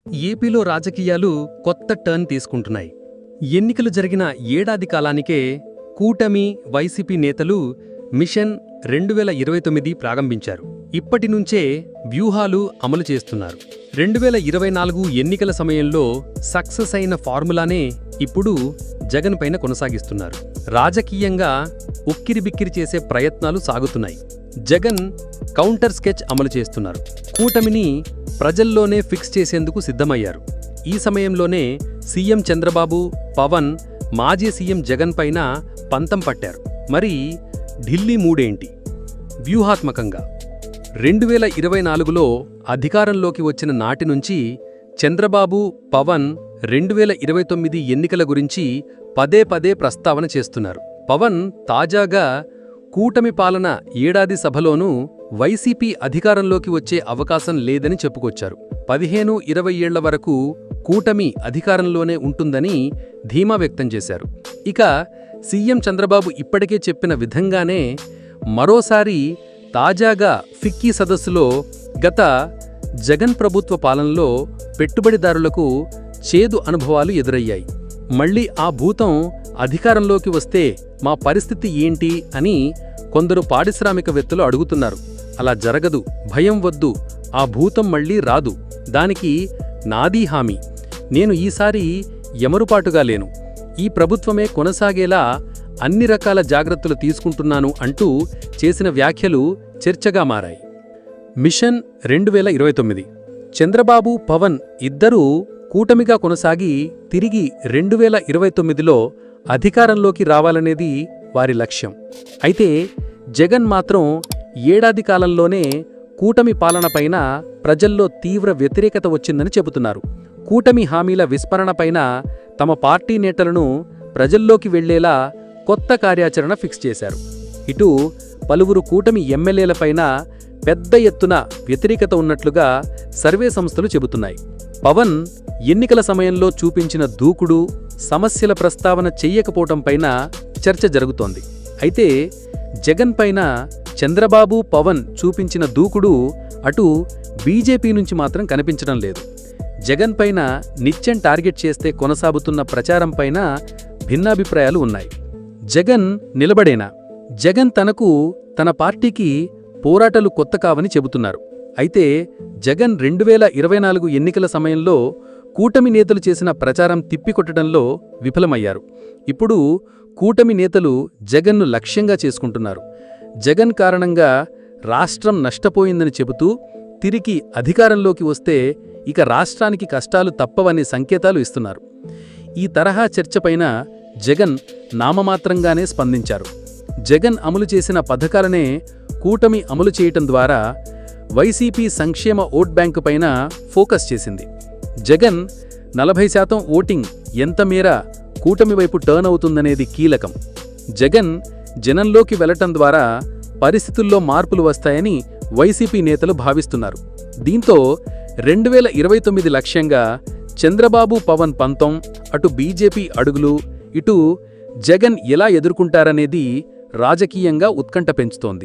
ఏపీలో రాజకీయాలు కొత్త టర్న్ తీసుకుంటున్నాయి. ఎన్నికలు జరిగిన ఏడాది కాలానికే కూటమి, వైసీపీ నేతలు మిషన్ 2029 ప్రారంభించారు. ఇప్పటి నుంచే వ్యూహాలు అమలు చేస్తున్నారు. 2024 ఎన్నికల సమయంలో సక్సెస్ అయిన ఫార్ములానే ఇప్పుడు జగన్ పైన కొనసాగిస్తున్నారు. రాజకీయంగా ఉక్కిరిబిక్కిరి చేసే ప్రయత్నాలు సాగుతున్నాయి. జగన్ కౌంటర్ స్కెచ్ అమలు చేస్తున్నారు. కూటమిని ప్రజల్లోనే ఫిక్స్ చేసేందుకు సిద్ధమయ్యారు. ఈ సమయంలోనే సీఎం చంద్రబాబు, పవన్ మాజీ సీఎం జగన్ పైన పంతం పట్టారు. మరి ఢిల్లీ మూడేంటి? వ్యూహాత్మకంగా 2024లో అధికారంలోకి వచ్చిన నాటి నుంచి చంద్రబాబు, పవన్ 2029 ఎన్నికల గురించి పదే పదే ప్రస్తావన చేస్తున్నారు. పవన్ తాజాగా కూటమి పాలన ఏడాది సభలోనూ వైసీపీ అధికారంలోకి వచ్చే అవకాశం లేదని చెప్పుకొచ్చారు. 15-20 ఏళ్ల వరకు కూటమి అధికారంలోనే ఉంటుందని ధీమా వ్యక్తం చేశారు. ఇక సీఎం చంద్రబాబు ఇప్పటికే చెప్పిన విధంగానే మరోసారి తాజాగా ఫిక్కీ సదస్సులో గత జగన్ ప్రభుత్వ పాలనలో పెట్టుబడిదారులకు చేదు అనుభవాలు ఎదురయ్యాయి. మళ్లీ ఆ భూతం అధికారంలోకి వస్తే మా పరిస్థితి ఏంటి అని కొందరు పారిశ్రామికవేత్తలు అడుగుతున్నారు. అలా జరగదు, భయం వద్దు, ఆ భూతం మళ్లీ రాదు. దానికి నాదీ హామీ. నేను ఈసారి ఎమరుపాటుగా లేను, ఈ ప్రభుత్వమే కొనసాగేలా అన్ని రకాల జాగ్రత్తలు తీసుకుంటున్నాను అంటూ చేసిన వ్యాఖ్యలు చర్చగా మారాయి. మిషన్ 2029 చంద్రబాబు, పవన్ ఇద్దరూ కూటమిగా కొనసాగి తిరిగి 2029లో అధికారంలోకి రావాలనేది వారి లక్ష్యం. అయితే జగన్ మాత్రం ఏడాది కాలంలోనే కూటమి పాలనపైన ప్రజల్లో తీవ్ర వ్యతిరేకత వచ్చిందని చెబుతున్నారు. కూటమి హామీల విస్మరణపైన తమ పార్టీ నేతలను ప్రజల్లోకి వెళ్లేలా కొత్త కార్యాచరణ ఫిక్స్ చేశారు. ఇటు పలువురు కూటమి ఎమ్మెల్యేలపైన పెద్ద ఎత్తున వ్యతిరేకత ఉన్నట్లుగా సర్వే సంస్థలు చెబుతున్నాయి. పవన్ ఎన్నికల సమయంలో చూపించిన దూకుడు, సమస్యల ప్రస్తావన చెయ్యకపోవటంపైన చర్చ జరుగుతోంది. అయితే జగన్ పైన చంద్రబాబు, పవన్ చూపించిన దూకుడు అటు బీజేపీ నుంచి మాత్రం కనిపించడం లేదు. జగన్ పైన నిత్యం టార్గెట్ చేస్తే కొనసాగుతున్న ప్రచారంపైన భిన్నాభిప్రాయాలు ఉన్నాయి. జగన్ నిలబడేనా? జగన్ తనకు, తన పార్టీకి పోరాటాలు కొత్త కావని చెబుతున్నారు. అయితే జగన్ 2024 ఎన్నికల సమయంలో కూటమి నేతలు చేసిన ప్రచారం తిప్పికొట్టడంలో విఫలమయ్యారు. ఇప్పుడు కూటమి నేతలు జగన్ను లక్ష్యంగా చేసుకుంటున్నారు. జగన్ కారణంగా రాష్ట్రం నష్టపోయిందని చెబుతూ తిరిగి అధికారంలోకి వస్తే ఇక రాష్ట్రానికి కష్టాలు తప్పవనే సంకేతాలు ఇస్తున్నారు. ఈ తరహా చర్చపైన జగన్ నామమాత్రంగానే స్పందించారు. జగన్ అమలు చేసిన పథకాలనే కూటమి అమలు చేయటం ద్వారా వైసీపీ సంక్షేమ ఓట్ బ్యాంకు పైన ఫోకస్ చేసింది. జగన్ 40% ఓటింగ్ ఎంత మేర కూటమి వైపు టర్న్ అవుతుందనేది కీలకం. జగన్ జనంలోకి వెళ్లటం ద్వారా పరిస్థితుల్లో మార్పులు వస్తాయని వైసీపీ నేతలు భావిస్తున్నారు. దీంతో 2029 లక్ష్యంగా చంద్రబాబు, పవన్ పంతం, అటు బీజేపీ అడుగులు, ఇటు జగన్ ఎలా ఎదుర్కొంటారనేది రాజకీయంగా ఉత్కంఠ పెంచుతోంది.